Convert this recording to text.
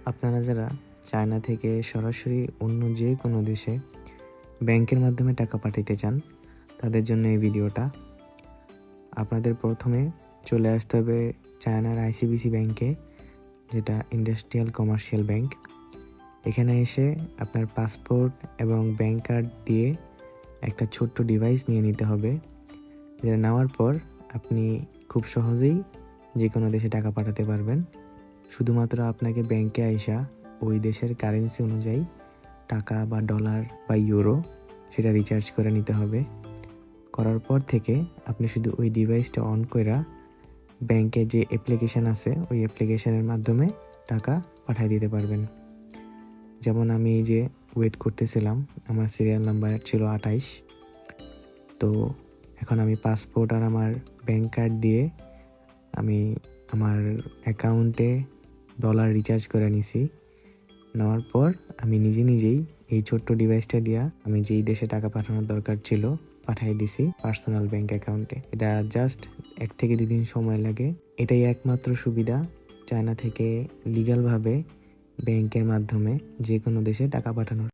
আপনারা যারা চায়না থেকে সরাসরি অন্য যে কোনো দেশে ব্যাংকের মাধ্যমে টাকা পাঠাইতে চান, তাদের জন্য এই ভিডিওটা। আপনাদের প্রথমে চলে আসতে হবে চায়নার আইসিবিসি ব্যাংকে, যেটা ইন্ডাস্ট্রিয়াল কমার্শিয়াল ব্যাংক। এখানে এসে আপনার পাসপোর্ট এবং ব্যাংক কার্ড দিয়ে একটা ছোট্ট ডিভাইস নিয়ে নিতে হবে। যেটা নেওয়ার পর আপনি খুব সহজেই যে কোনো দেশে টাকা পাঠাতে পারবেন। শুধুমাত্র আপনাকে ব্যাংকে আইসা ওই দেশের কারেন্সি অনুযায়ী টাকা বা ডলার বা ইউরো সেটা রিচার্জ করে নিতে হবে। করার পর থেকে আপনি শুধু ওই ডিভাইসটা অন কইরা ব্যাংকে যে অ্যাপ্লিকেশান আছে ওই অ্যাপ্লিকেশানের মাধ্যমে টাকা পাঠিয়ে দিতে পারবেন। যেমন আমি এই যে ওয়েট করতেছিলাম, আমার সিরিয়াল নাম্বার ছিল 28। তো এখন আমি পাসপোর্ট আর আমার ব্যাংক কার্ড দিয়ে আমি আমার অ্যাকাউন্টে ডলার রিচার্জ করে নিছি। নেওয়ার পর আমি নিজেই এই ছোট্ট ডিভাইসটা দিয়া আমি যেই দেশে টাকা পাঠানোর দরকার ছিল পাঠিয়ে দিছি পার্সোনাল ব্যাংক অ্যাকাউন্টে। এটা জাস্ট 1 থেকে 2 দিন সময় লাগে। এটাই একমাত্র সুবিধা চায়না থেকে লিগ্যালভাবে ব্যাংকের মাধ্যমে যে কোনো দেশে টাকা পাঠানোর।